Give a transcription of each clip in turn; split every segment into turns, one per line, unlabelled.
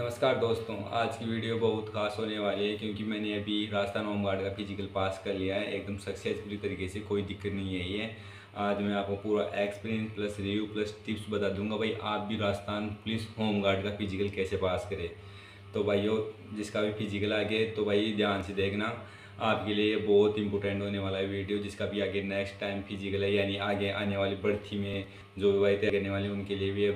नमस्कार दोस्तों, आज की वीडियो बहुत खास होने वाली है क्योंकि मैंने अभी राजस्थान होम गार्ड का फिजिकल पास कर लिया है एकदम सक्सेसफुली तरीके से। कोई दिक्कत नहीं है। ये आज मैं आपको पूरा experience plus review plus tips बता दूंगा भाई आप भी राजस्थान पुलिस होम गार्ड का फिजिकल कैसे पास करें। तो भाइयों, जिसका भी फिजिकल आगे तो भाई ध्यान से देखना, आपके लिए बहुत इंपॉर्टेंट होने वाला है वीडियो। जिसका भी आगे नेक्स्ट टाइम फिजिकल है यानी आगे आने वाली भर्ती में जो भी भाई तैयारी करने वाले उनके लिए भी ये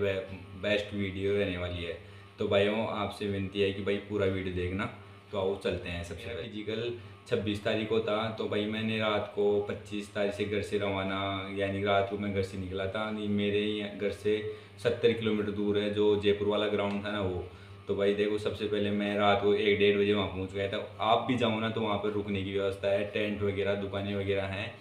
बेस्ट वीडियो रहने वाली है। तो भाइयों, आपसे विनती है कि भाई पूरा वीडियो देखना। तो आओ चलते हैं। सबसे पहले फिजिकल 26 तारीख को था। तो भाई मैंने रात को 25 तारीख से घर से रवाना, यानी रात को मैं घर से निकला था। मेरे घर से 70 किलोमीटर दूर है जो जयपुर वाला ग्राउंड था ना वो। तो भाई देखो, सबसे पहले मैं रात को 1-1:30 बजे वहाँ पहुँच गया था। आप भी जाओ ना तो वहाँ पर रुकने की व्यवस्था है, टेंट वगैरह दुकानें वगैरह हैं।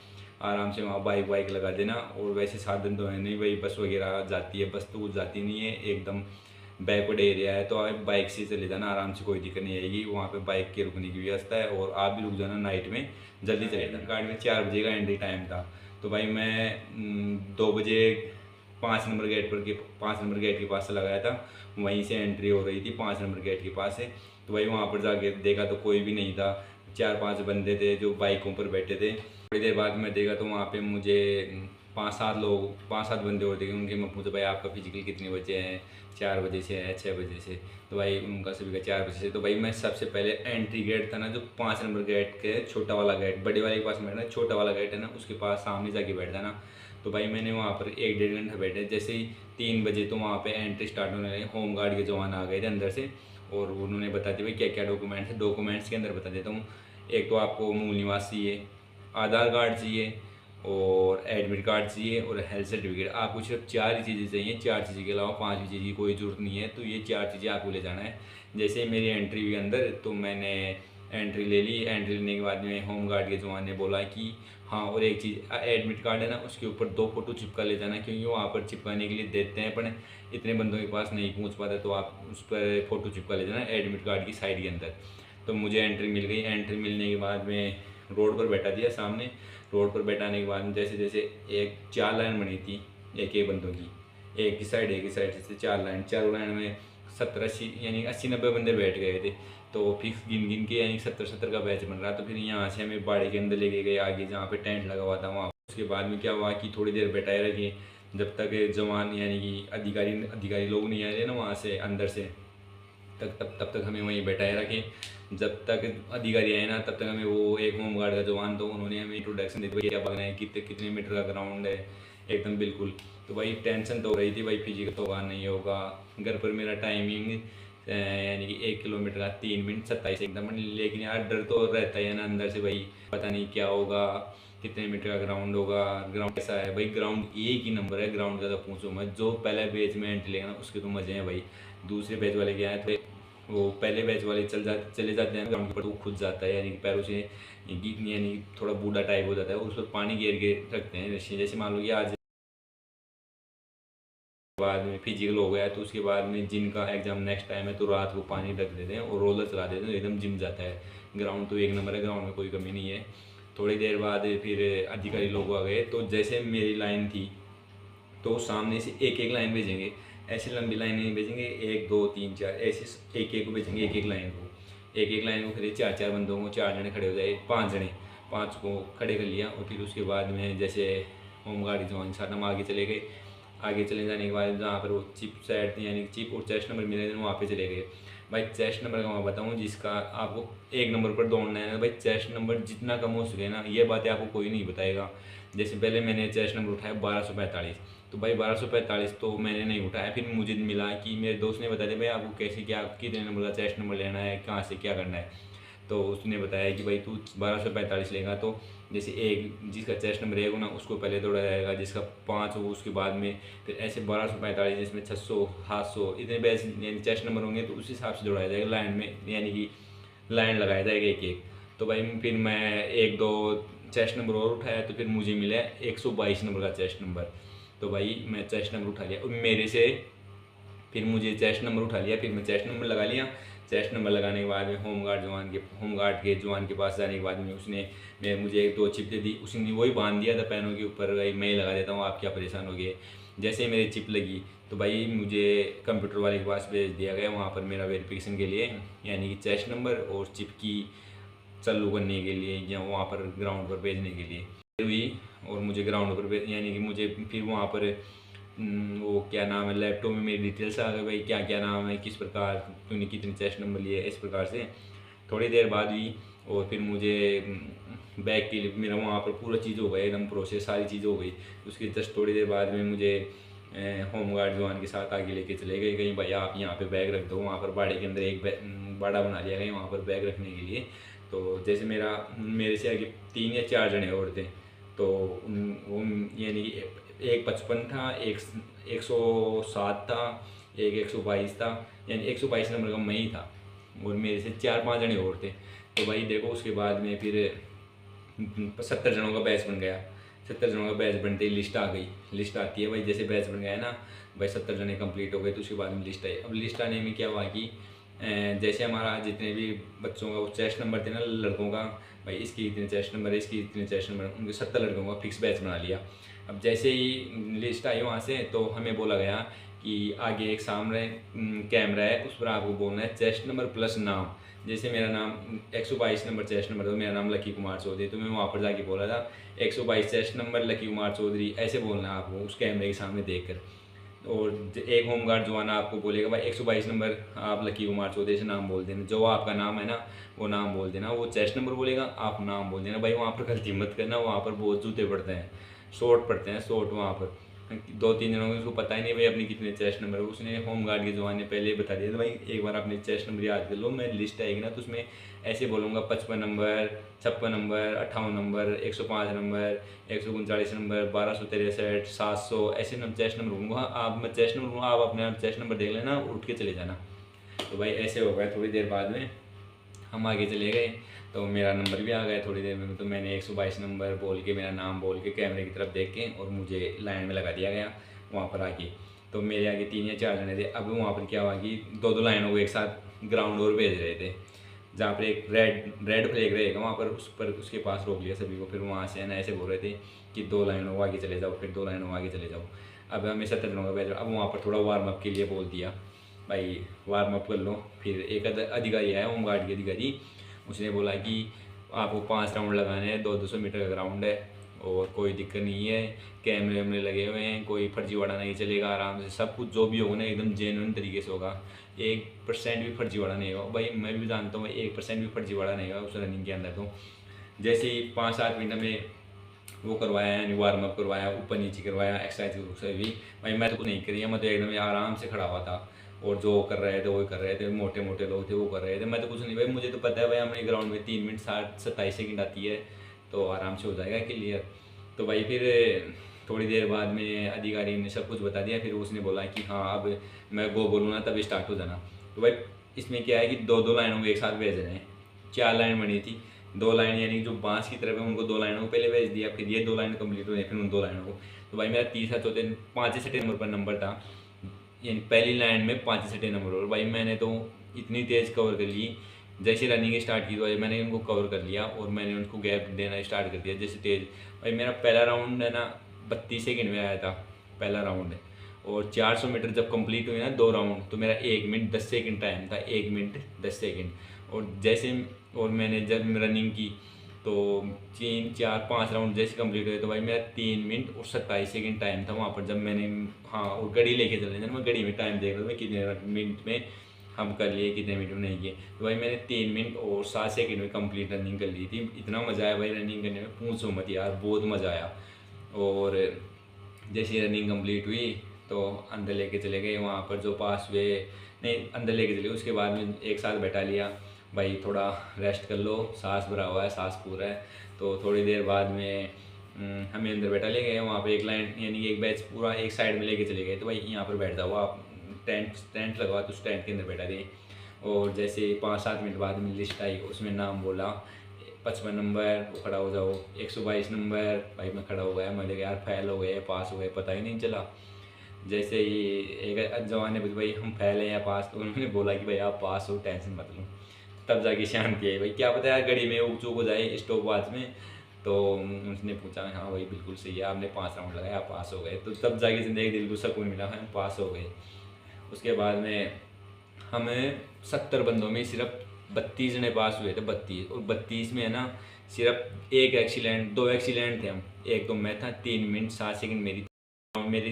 आराम से वहाँ बाइक वाइक लगा देना। और वैसे साधन तो है नहीं भाई, बस वगैरह जाती है, बस तो कुछ जाती नहीं है, एकदम बैकवर्ड एरिया है। तो आप बाइक से चले जाना आराम से, कोई दिक्कत नहीं आएगी। वहाँ पे बाइक के रुकने की व्यवस्था है और आप भी रुक जाना नाइट में, जल्दी चले जाना। गाड़ी में 4 बजे का एंट्री टाइम था। तो भाई मैं 2 बजे 5 नंबर गेट के पास से लगाया था। वहीं से एंट्री हो रही थी 5 नंबर गेट के पास से। तो भाई वहाँ पर जाके देखा तो कोई भी नहीं था। 4-5 बंदे थे जो बाइकों पर बैठे थे। थोड़ी देर बाद मैं देखा तो वहाँ पे मुझे 5-7 बंदे और देखे। उनके मैं पूछा भाई आपका फिजिकल कितने बजे है? 4 बजे से है, 6 बजे से। तो भाई उनका सभी का 4 बजे से। तो भाई मैं सबसे पहले एंट्री गेट था ना जो 5 नंबर गेट के छोटा वाला गेट, बड़े वाले के पास बैठना, छोटा वाला गेट है ना उसके पास सामने जाके बैठ जाना। तो भाई मैंने वहाँ पर 1-1.5 घंटा बैठे। जैसे ही 3 बजे तो वहाँ पे एंट्री स्टार्ट होने लगी। होम गार्ड के जवान आ गए थे अंदर से और उन्होंने बता दिया भाई क्या क्या डॉक्यूमेंट्स है। डॉक्यूमेंट्स के अंदर बता देता हूँ। एक तो आपको मूल निवास चाहिए, आधार कार्ड चाहिए और एडमिट कार्ड चाहिए और हेल्थ सर्टिफिकेट। आपको सिर्फ 4 ही चीज़ें चाहिए। 4 चीज़ें के अलावा 5वीं चीज़ की कोई ज़रूरत नहीं है। तो ये 4 चीज़ें आपको ले जाना है। जैसे मेरी एंट्री हुई अंदर तो मैंने एंट्री ले ली। एंट्री लेने के बाद में होम गार्ड के जवान ने बोला कि हाँ, और एक चीज़ एडमिट कार्ड है ना उसके ऊपर 2 फोटो चिपका ले जाना, क्योंकि वहाँ पर चिपकाने के लिए देते हैं पर इतने बंदों के पास नहीं पहुँच पाता। तो आप उस पर फ़ोटो चिपका ले जाना एडमिट कार्ड की साइड के अंदर। तो मुझे एंट्री मिल गई। एंट्री मिलने के बाद में रोड पर बैठा दिया सामने। रोड पर बैठाने के बाद में जैसे जैसे एक 4 लाइन बनी थी एक एक बंदों की, एक की साइड एक ही साइड से 4 लाइन, चारों लाइन में 70-80 यानी 80-90 बंदे बैठ गए थे। तो फिक्स गिन गिन के यानी 70-70 का बैच बन रहा। तो फिर यहाँ से हमें बाड़ी के अंदर लेके गए आगे जहाँ पे टेंट लगा हुआ था वहाँ। उसके बाद में क्या हुआ कि थोड़ी देर बैठाए रखे जब तक जवान यानी कि अधिकारी अधिकारी लोग नहीं आए थे ना वहाँ से अंदर से, तब तक हमें वहीं बैठाए रखे। जब तक अधिकारी आए ना तब तक हमें वो एक होम गार्ड का जवान तो उन्होंने हमें इंट्रोडक्शन दी थी क्या भागना है, कितने कितने मीटर का ग्राउंड है एकदम बिल्कुल। तो भाई टेंशन तो हो रही थी भाई फिजिकल तो होगा नहीं होगा। घर पर मेरा टाइमिंग यानी कि 1 किलोमीटर का 3 मिनट 27 एकदम। लेकिन यार डर तो रहता है ना अंदर से भाई, पता नहीं क्या होगा, कितने मीटर का ग्राउंड होगा, ग्राउंड कैसा है। भाई ग्राउंड एक ही नंबर है, ग्राउंड का तो पूछो मत। जो पहले बैच में एंट्री लेगा ना उसके तो मजे हैं भाई। दूसरे बैच वाले क्या है तो वो पहले बैच वाले चले जाते हैं ग्राउंड के ऊपर तो वो खुद जाता है यानी कि पैरों से यानी थोड़ा बूढ़ा टाइप हो जाता है। उस पर पानी घेर के रखते हैं। जैसे मान लो कि आज बाद में फिजिकल हो गया तो उसके बाद में जिनका एग्जाम नेक्स्ट टाइम है तो रात को पानी रख देते हैं और रोलर चला देते हैं तो एकदम जिम जाता है। ग्राउंड तो एक नंबर है, ग्राउंड में कोई कमी नहीं है। थोड़ी देर बाद फिर अधिकारी लोग आ गए। तो जैसे मेरी लाइन थी तो सामने से एक एक लाइन भेजेंगे। ऐसी लंबी लाइन नहीं भेजेंगे 1 2 3 4, ऐसे एक एक को भेजेंगे, एक एक लाइन को, एक एक लाइन को फिर 4-4 बंदों को 4 जने खड़े हो जाए, 5 जने, 5 को खड़े कर लिया। और फिर उसके बाद में जैसे होम गार्ड जवान के साथ हम आगे चले गए। आगे चले जाने के बाद जहाँ पर वो चिप सेट थी यानी चिप और चेस्ट नंबर मिले थे वहाँ पे चले गए। भाई चेस्ट नंबर का मैं बताऊँ जिसका आपको 1 नंबर पर दौड़ना है ना भाई, चेस्ट नंबर जितना कम हो सके ना ये बातें आपको कोई नहीं बताएगा। जैसे पहले मैंने चेस्ट नंबर उठाया 1245। तो भाई 1245 तो मैंने नहीं उठाया। फिर मुझे मिला कि मेरे दोस्त ने बता दिया भाई आपको कैसे क्या कितने नंबर का चेस्ट नंबर लेना है, कहाँ से क्या करना है। तो उसने बताया कि भाई तू 1245 लेगा तो जैसे एक जिसका चेस्ट नंबर 1 हो ना उसको पहले दौड़ा जाएगा, जिसका 5 हो उसके बाद में, फिर ऐसे 1245 जिसमें 600 700 इतने बैच यानी चेस्ट नंबर होंगे तो उस हिसाब से दौड़ाया जाएगा लाइन में, यानी कि लाइन लगाया जाएगा एक एक। तो भाई फिर मैं 1-2 चेस्ट नंबर और उठाया तो फिर मुझे मिला 122 नंबर का चेस्ट नंबर। तो भाई मैं चेस्ट नंबर उठा लिया और मेरे से फिर मुझे चेस्ट नंबर उठा लिया। फिर मैं चेस्ट नंबर लगा लिया। चेस्ट नंबर लगाने के बाद में होम गार्ड के जवान के पास जाने के बाद में उसने मुझे 1-2 चिप दे दी। उसने वही बांध दिया था पैनों के ऊपर, भाई मैं ही लगा देता हूँ आप क्या परेशान हो गए। जैसे ही मेरी चिप लगी तो भाई मुझे कंप्यूटर वाले के पास भेज दिया गया वहाँ पर मेरा वेरिफिकेशन के लिए, यानी कि चेस्ट नंबर और चिप की चालू करने के लिए या वहाँ पर ग्राउंड पर भेजने के लिए हुई। और मुझे ग्राउंड पर यानी कि मुझे फिर वहाँ पर वो क्या नाम है, लैपटॉप में मेरी डिटेल्स आ गई भाई, क्या क्या नाम है, किस प्रकार तूने कितने चेस्ट नंबर लिए, इस प्रकार से थोड़ी देर बाद हुई। और फिर मुझे बैग के लिए मेरा वहाँ पर पूरा चीज़ हो गया, एकदम प्रोसेस सारी चीज़ हो गई। उसके जस्ट थोड़ी देर बाद में मुझे होम गार्ड जवान के साथ आगे लेके चले गए, कहीं भैया आप यहाँ पे बैग रख दो। वहाँ पर बाड़े के अंदर एक बाड़ा बना लिया गया वहाँ पर बैग रखने के लिए। तो जैसे मेरे से आगे 3 या 4 जने और थे, तो वो यानी एक 55 था, एक 107 था, एक 122 था, यानी 122 नंबर का मैं ही था और मेरे से 4-5 जने और थे। तो भाई देखो उसके बाद में फिर 70 जनों का बैच बन गया। 70 जनों का बैच बनते ही लिस्ट आ गई। लिस्ट आती है भाई, जैसे बैच बन गया ना भाई, 70 जने कंप्लीट हो गए, तो उसके बाद में लिस्ट आई। अब लिस्ट आने में क्या हुआ कि जैसे हमारा जितने भी बच्चों का वो चेस्ट नंबर थे ना लड़कों का, भाई इसकी इतने चेस्ट नंबर है, इसकी इतने चेस्ट नंबर, उनके 70 लड़कों का फिक्स बैच बना लिया। अब जैसे ही लिस्ट आई वहाँ से, तो हमें बोला गया कि आगे एक सामने कैमरा है, उस पर आपको बोलना है चेस्ट नंबर प्लस नाम। जैसे मेरा नाम 122 नंबर चेस्ट नंबर, तो मेरा नाम लकी कुमार चौधरी, तो मैं वहाँ पर जाके बोला था 122 चेस्ट नंबर लकी कुमार चौधरी, ऐसे बोलना है आपको उस कैमरे के सामने देख कर। और एक होमगार्ड जो आना आपको बोलेगा भाई 122 नंबर आप लकी कुमार चौधरी से नाम बोल देना, जो आपका नाम है ना वो नाम बोल देना। वो चेस्ट नंबर बोलेगा, आप नाम बोल देना। भाई वहाँ पर गलती मत करना, वहाँ पर बहुत जूते पड़ते हैं, शॉर्ट पड़ते हैं, शॉर्ट। वहाँ पर 2-3 जनों को उसको पता ही नहीं भाई अपनी कितने चेस्ट नंबर है। उसने होमगार्ड के जवान ने पहले ही बता दिया था भाई एक बार अपने चेस्ट नंबर याद कर लो, मैं लिस्ट आएगी ना तो उसमें ऐसे बोलूँगा 55 number, 56 number, 58 number, 105 number, 139 number, 1263, 700, ऐसे चेस्ट नंबर बोलूँगा। आप मैं चेस्ट नंबर बोलूँगा, आप अपने चेस्ट नंबर देख लेना, उठ के चले जाना। तो भाई ऐसे हो गया। थोड़ी देर बाद में हम आगे चले गए, तो मेरा नंबर भी आ गया थोड़ी देर में। तो मैंने 122 नंबर बोल के, मेरा नाम बोल के, कैमरे की तरफ देख के, और मुझे लाइन में लगा दिया गया वहाँ पर आके। तो मेरे आगे 3 या 4 जने थे। अब वहाँ पर क्या हुआ कि 2-2 लाइनों को एक साथ ग्राउंड और भेज रहे थे, जहाँ पर एक रेड फ्लैग रहेगा वहाँ पर, उस पर उसके पास रोक लिया सभी को। फिर वहाँ से ना ऐसे बोल रहे थे कि 2 लाइनों को आगे चले जाओ, फिर 2 लाइनों को आगे चले जाओ। अब हमें 70 जनों का भेज। अब वहाँ पर थोड़ा वार्म अप के लिए बोल दिया भाई वार्म अप कर लो। फिर एक अधिकारी आया होमगार्ड के अधिकारी, उसने बोला कि आपको 5 राउंड लगाने हैं, 200 मीटर का ग्राउंड है और कोई दिक्कत नहीं है, कैमरे वैमरे लगे हुए हैं, कोई फर्जीवाड़ा नहीं चलेगा, आराम से सब कुछ जो भी होगा ना एकदम जेन्युइन तरीके से होगा, 1% भी फर्जीवाड़ा नहीं होगा। भाई मैं भी जानता हूँ 1% भी फर्जीवाड़ा नहीं होगा उस रनिंग के अंदर। तो जैसे ही 5-7 मिनट में वो करवाया, यानी वार्म अप करवाया, ऊपर नीचे करवाया, एक्सरसाइज भी, भाई मैं तो कुछ नहीं करी, मैं तो एकदम आराम से खड़ा हुआ था। और जो कर रहे थे वो कर रहे थे, मोटे मोटे लोग थे वो कर रहे थे, मैं तो कुछ नहीं। भाई मुझे तो पता है भाई हमारे ग्राउंड में 3 मिनट 27 सेकंड आती है, तो आराम से हो जाएगा क्लियर। तो भाई फिर थोड़ी देर बाद में अधिकारी ने सब कुछ बता दिया। फिर उसने बोला कि हाँ अब मैं गो बोलूँ ना तब स्टार्ट हो जाना। तो भाई इसमें क्या है कि 2-2 लाइनों को एक साथ भेज रहे हैं। 4 लाइन बनी थी, 2 लाइन यानी जो बांस की तरफ है उनको 2 लाइनों को पहले भेज दिया, फिर ये 2 लाइन कंप्लीट हो गई, फिर उन 2 लाइनों को। तो भाई मेरा तीसरा चौथे 5-6 नंबर पर नंबर था, यानी पहली लाइन में 5-6 नंबर। और भाई मैंने तो इतनी तेज़ कवर कर ली, जैसे रनिंग स्टार्ट की तो भाई मैंने उनको कवर कर लिया और मैंने उनको गैप देना स्टार्ट कर दिया जैसे तेज़। भाई मेरा पहला राउंड है ना 32 सेकंड में आया था पहला राउंड है। और 400 मीटर जब कंप्लीट हुए ना 2 राउंड, तो मेरा 1 मिनट 10 सेकंड टाइम था, 1 मिनट 10 सेकंड। और जैसे और मैंने जब रनिंग की तो 3-4-5 राउंड जैसे कंप्लीट हुए, तो भाई मेरा 3 मिनट और 27 सेकंड टाइम था वहाँ पर जब मैंने, हाँ, और घड़ी लेके चल रहे थे, मैं घड़ी में टाइम देख रहा था कितने मिनट में हम कर लिए, कितने मिनट में नहीं किए। तो भाई मैंने 3 मिनट और 7 सेकंड में कंप्लीट रनिंग कर ली थी। इतना मज़ा आया भाई रनिंग करने में, पूछो मत यार, बहुत मज़ा आया। और जैसे रनिंग कंप्लीट हुई तो अंदर लेके चले गए, वहाँ पर जो पास हुए, नहीं अंदर लेके चले गए। उसके बाद में एक साथ बैठा लिया, भाई थोड़ा रेस्ट कर लो, सांस भरा हुआ है, सांस पूरा है। तो थोड़ी देर बाद में हमें अंदर बैठा ले गए। वहाँ पे एक लाइन यानी कि एक बैच पूरा एक साइड में लेके चले गए, तो भाई यहाँ पर बैठ जाओ आप, टेंट लगवा, तो उस टेंट के अंदर बैठा दिए। और जैसे 5-7 मिनट बाद में लिस्ट आई, उसमें नाम बोला 55 नंबर, वो खड़ा हो जाओ, 122 नंबर, भाई मैं खड़ा हो गया, मैंने कहा यार फेल हो गए पास हो गए पता ही नहीं चला। जैसे ही एक जवान ने पूछा भाई हम फेल हैं या पास, तो उन्होंने बोला कि भाई आप पास हो, टेंशन मत लो। तब जाके शांति आई। भाई क्या पता यार घड़ी में उग चूक हो जाए स्टॉप वॉच में, तो उसने पूछा हाँ भाई बिल्कुल सही है, आपने 5 राउंड लगाया, आप पास हो गए। तो तब जाके ज़िंदगी दिल को सुकून मिला, हम पास हो गए। उसके बाद में हमें 70 बंदों में सिर्फ 32 जने पास हुए थे, 32। और 32 में है ना सिर्फ एक एक्सीलेंट, 2 एक्सीलेंट थे हम। एक तो मैं था, 3 मिनट 7 सेकंड मेरी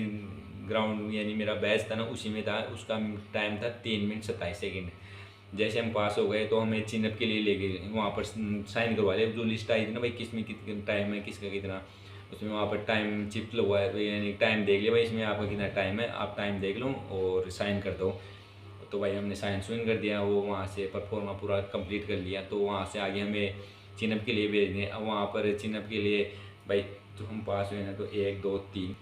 ग्राउंड यानी मेरा बैच था ना उसी में था, उसका टाइम था 3 मिनट 27 सेकंड। जैसे हम पास हो गए तो हमें चिनअप के लिए ले गए, वहाँ पर साइन करवा लिया। जो लिस्ट आई थी ना भाई किस में कितना टाइम है, किसका कितना, उसमें वहाँ पर टाइम चिप लगवाया, यानी टाइम देख लिया भाई इसमें आपका कितना टाइम है, आप टाइम देख लो और साइन कर दो। तो भाई हमने साइन सुइन कर दिया, वो वहाँ से परफॉर्मा पूरा कंप्लीट कर लिया। तो वहाँ से आगे हमें चिनअप के लिए भेज दिए। अब वहाँ पर चिनअप के लिए भाई तो हम पास हुए ना, तो 1 2 3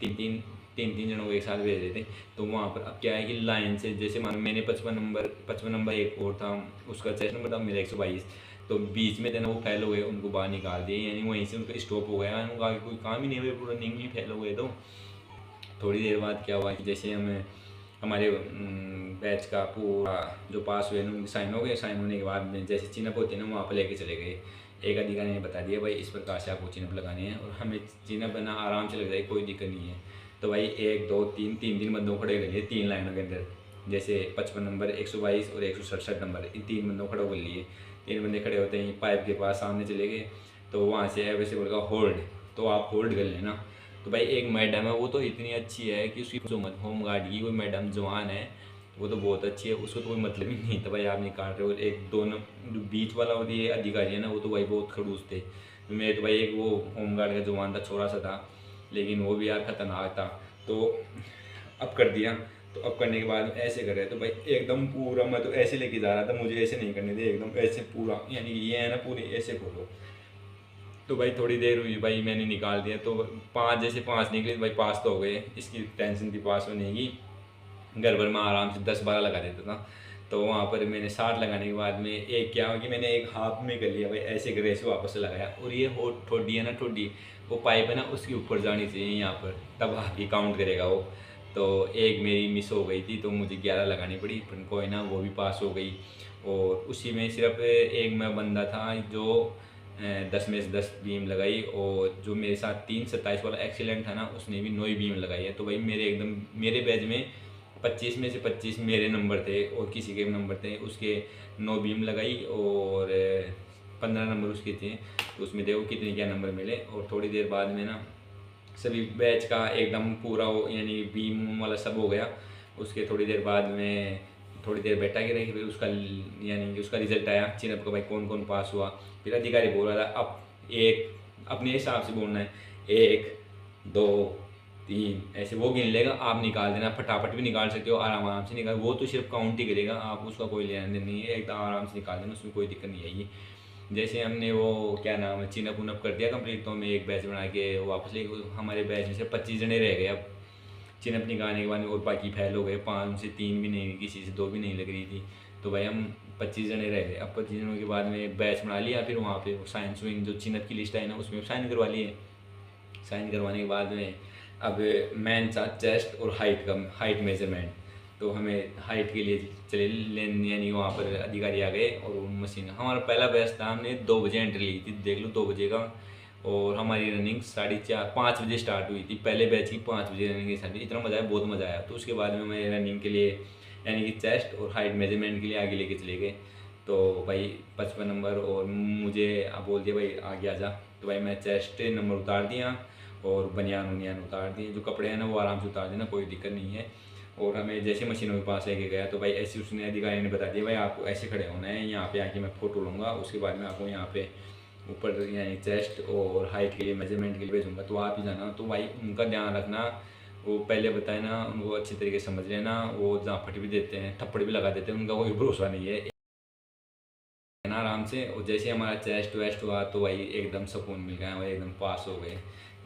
तीन तीन जनों को एक साथ भेज देते। तो वहाँ पर अब क्या है कि लाइन से, जैसे मानो मैंने 55 नंबर एक और था, उसका 6 नंबर था, मेरा 122। तो बीच में थे ना वो फेल हो गए, उनको बाहर निकाल दिए, यानी वहीं से उनका स्टॉप हो गया, उनका आगे कोई काम ही नहीं हुआ, पूरा रनिंग में फेल हो गए। तो थोड़ी देर बाद क्या हुआ कि जैसे हमें हमारे बैच का पूरा जो पास हुए उनके साइन हो गए। साइन होने के बाद में जैसे चिनअप होती है ना वहाँ पर लेके चले गए। एक अधिकारी ने बता दिया भाई इस प्रकार से आपको चिनअप लगाने हैं, और हमें चिनअप बना आराम से लग जाए, कोई दिक्कत नहीं है। तो भाई 1 2 3 तीन बंदों को खड़े कर लिए 3 लाइनों के अंदर, जैसे 55 नंबर, 122 और 167 नंबर, इन 3 बंदों को खड़े कर लिए। 3 बंदे खड़े होते हैं पाइप के पास सामने चले गए। तो वहाँ से वैसे बोलेगा होल्ड, तो आप होल्ड कर लेना। तो भाई एक मैडम है, वो तो इतनी अच्छी है कि उसकी जो होम गार्ड की कोई मैडम जवान है, वो तो बहुत अच्छी है, उसको तो कोई मतलब ही नहीं था भाई आप निकाल रहे हो। एक दोनों जो बीच वाला और ये अधिकारी है ना, वो तो भाई बहुत खड़ूस थे। मैं तो भाई एक वो होम गार्ड का जवान था, छोरा सा था, लेकिन वो भी यार खतरनाक था। तो अब कर दिया। तो अब करने के बाद ऐसे कर रहे तो भाई एकदम पूरा, मैं तो ऐसे लेके जा रहा था, मुझे ऐसे नहीं करने थे, एकदम ऐसे पूरा, यानी ये है ना पूरी ऐसे खोलो। तो भाई थोड़ी देर हुई भाई, मैंने निकाल दिया। तो 5 जैसे 5 निकले भाई पास तो हो गए, इसकी टेंशन थी पास होने की। घर भर में आराम से 10 12 लगा देता था। तो वहाँ पर मैंने 60 लगाने के बाद में एक क्या हुआ कि मैंने एक हाथ में कर लिया भाई, ऐसे कर ऐसे वापस से लगाया। और ये हो ठोडी है ना, ठोडी वो पाइप है ना उसके ऊपर जानी चाहिए यहाँ पर, तब आपकी काउंट करेगा वो। तो एक मेरी मिस हो गई थी, तो मुझे 11 लगानी पड़ी, पर कोई ना वो भी पास हो गई। और उसी में सिर्फ एक मैं बंदा था जो 10 में से 10 बीम लगाई, और जो मेरे साथ 3 27 वाला एक्सीलेंट था ना उसने भी 9 बीम लगाई है। तो भाई मेरे एकदम मेरे बैच में 25 में से 25 मेरे नंबर थे, और किसी के नंबर थे, उसके 9 बीम लगाई और 15 नंबर उसके थे। तो उसमें देखो कितने क्या नंबर मिले। और थोड़ी देर बाद में ना सभी बैच का एकदम पूरा यानी बीम वाला सब हो गया। उसके थोड़ी देर बाद में थोड़ी देर बैठा के रही, फिर उसका यानी कि उसका रिजल्ट आया चिनअप का भाई कौन कौन पास हुआ। फिर अधिकारी बोल रहा था अब एक अपने हिसाब से बोलना है, 1 2 3 ऐसे वो गिन लेगा, आप निकाल देना, फटाफट भी निकाल सकते हो, आराम आराम से निकाल, वो तो सिर्फ काउंट ही करेगा, आप उसका कोई लेना देना नहीं है, एकदम आराम से निकाल देना, उसमें कोई दिक्कत नहीं आएगी। जैसे हमने वो क्या नाम है चिनअप उनअप कर दिया कंप्लीट, तो हमें एक बैच बना के वापस ले, हमारे बैच में से 25 जने रह गए। अब चिनअप निकालने के बाद में और बाकी फैल हो गए, 5 से 3 भी नहीं, किसी से 2 भी नहीं लग रही थी। तो भाई हम 25 जने रह गए। अब 25 जनों के बाद में एक बैच बना लिया, फिर वहाँ पे साइन स्विंग जो चिनअप की लिस्ट है ना उसमें साइन करवा लिए। साइन करवाने के बाद में अब मैन था चेस्ट और हाइट मेजरमेंट। तो हमें हाइट के लिए चले लेन, यानी वहाँ पर अधिकारी आ गए और मशीन, हमारा पहला बैच था, हमने 2 बजे एंट्री ली थी, देख लो 2 बजे का। और हमारी रनिंग 4:30 5 बजे स्टार्ट हुई थी, पहले बैच की 5 बजे रनिंग स्टार्ट हुई, इतना मज़ा आया, बहुत मज़ा आया। तो उसके बाद में मैं रनिंग के लिए यानी कि चेस्ट और हाइट मेजरमेंट के लिए आगे लेके चले गए। तो भाई 55 नंबर और मुझे अब बोल दिया भाई आगे आ जा। तो भाई मैं चेस्ट नंबर उतार दिया और बनियान उनियान उतार दिए, जो कपड़े हैं ना वो आराम से उतार देना, कोई दिक्कत नहीं है। और हमें जैसे मशीनों के पास लेके गया तो भाई ऐसे उसने अधिकारी ने बता दिया भाई आपको ऐसे खड़े होना है, यहाँ पे आके मैं फ़ोटो लूँगा, उसके बाद में आपको यहाँ पे ऊपर यानी चेस्ट और हाइट के लिए मेजरमेंट के लिए भेजूँगा, तो आप ही जाना। तो भाई उनका ध्यान रखना, वो पहले बताए ना उनको अच्छी तरीके से समझ लेना, वो जाफट भी देते हैं, थप्पड़ भी लगा देते हैं, उनका कोई भरोसा नहीं है ना, आराम से। और जैसे हमारा चेस्ट वेस्ट हुआ तो भाई एकदम सुकून मिल गया, भाई एकदम पास हो गए।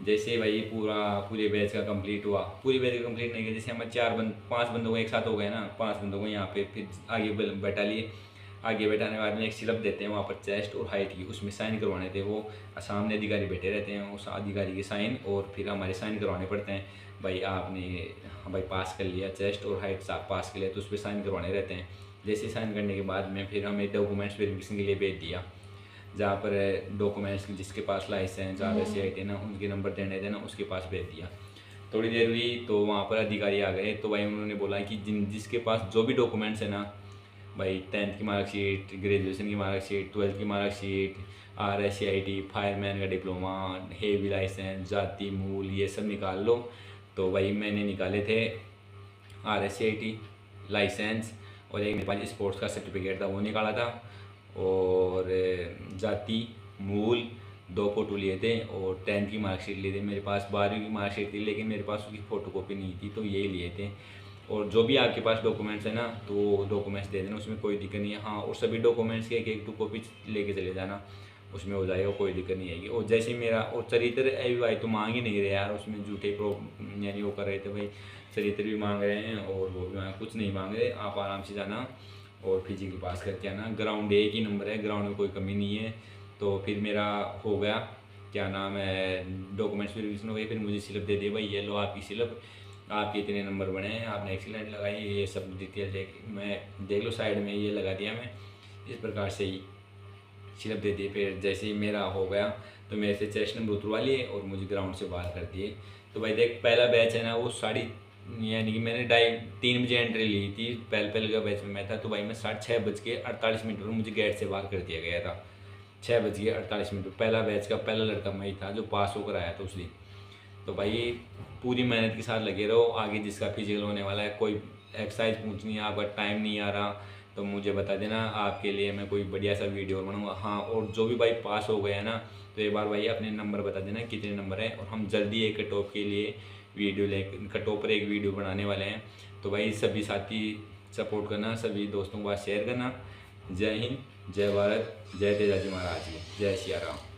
जैसे भाई पूरे बैच का कंप्लीट हुआ, पूरी बैच का कंप्लीट नहीं किया, जैसे हमारे 5 बंदों को एक साथ हो गए ना, 5 बंदों को यहाँ पे फिर आगे बैठा लिए। आगे बैठाने के बाद में एक सिलप देते हैं वहाँ पर चेस्ट और हाइट की, उसमें साइन करवाने थे, वो सामने अधिकारी बैठे रहते हैं, उस अधिकारी के साइन और फिर हमारे साइन करवाने पड़ते हैं। भाई आपने भाई पास कर लिया चेस्ट और हाइट पास कर लिया, तो उस पर साइन करवाने रहते हैं। जैसे साइन करने के बाद में फिर हमें डॉक्यूमेंट्स वेरिफिकेशन के लिए भेज दिया। जहाँ पर डॉक्यूमेंट्स जिसके पास लाइसेंस RSCIT ना उनके नंबर देने थे ना, उसके पास भेज दिया। थोड़ी देर हुई तो वहाँ पर अधिकारी आ गए, तो भाई उन्होंने बोला कि जिसके पास जो भी डॉक्यूमेंट्स है ना भाई, 10th की मार्कशीट, ग्रेजुएशन की मार्कशीट, 12th की मार्कशीट, RSCIT, फायरमैन का डिप्लोमा, हेवी लाइसेंस, जाति मूल, ये सब निकाल लो। तो भाई मैंने निकाले थे RSCIT लाइसेंस, और एक मेरे पास स्पोर्ट्स का सर्टिफिकेट था वो निकाला था, और जाति मूल 2 फ़ोटो लिए थे, और 10th की मार्कशीट लिए थे। मेरे पास 12वीं की मार्कशीट थी लेकिन मेरे पास उसकी फ़ोटोकॉपी नहीं थी, तो यही लिए थे। और जो भी आपके पास डॉक्यूमेंट्स है ना, तो डॉक्यूमेंट्स दे देना, उसमें कोई दिक्कत नहीं है। हाँ, और सभी डॉक्यूमेंट्स के एक 2 कॉपी लेके चले जाना, उसमें हो जाएगा, कोई दिक्कत नहीं आएगी। और जैसे मेरा और चरित्र भाई तो मांग ही नहीं रहे यार, उसमें झूठे यानी वो कर रहे थे भाई, चरित्र भी मांग रहे हैं और वो भी कुछ नहीं मांग रहे। आप आराम से जाना और फिजिकल पास करके आना। ग्राउंड एक ही नंबर है, ग्राउंड में कोई कमी नहीं है। तो फिर मेरा हो गया, क्या नाम है, डॉक्यूमेंट्स वेरिफिकेशन हो गई। फिर मुझे स्लिप दे दी भाई, ये लो आपकी स्लिप, आपके इतने नंबर बने हैं, आपने एक्सीलेंट लगाई, ये सब डिटेल मैं देख लो साइड में ये लगा दिया मैं, इस प्रकार से ही स्लिप दे दी। फिर जैसे ही मेरा हो गया तो मेरे से चेस्ट नंबर उतरवा लिए और मुझे ग्राउंड से बाहर कर दिए। तो भाई देख, पहला बैच है ना वो यानी कि मैंने 3 बजे एंट्री ली थी, पहले का बैच में मैं था। तो भाई मैं 6:48 पर मुझे गेट से बाहर कर दिया गया था। 6:48 पर पहला बैच का पहला लड़का मैं ही था जो पास होकर आया था उस दिन। तो भाई पूरी मेहनत के साथ लगे रहो, आगे जिसका फिजिकल होने वाला है, कोई एक्सरसाइज पूछनी है, आपका टाइम नहीं आ रहा तो मुझे बता देना, आपके लिए मैं कोई बढ़िया सा वीडियो बनाऊंगा। हाँ, और जो भी भाई पास हो गया है ना, तो एक बार भाई अपने नंबर बता देना कितने नंबर है, और हम जल्दी एक कट ऑफ के लिए कट ऑफ पर एक वीडियो बनाने वाले हैं। तो भाई सभी साथी सपोर्ट करना, सभी दोस्तों के पास शेयर करना। जय हिंद, जय भारत, जय तेजाजी महाराज की, जय सिया राम।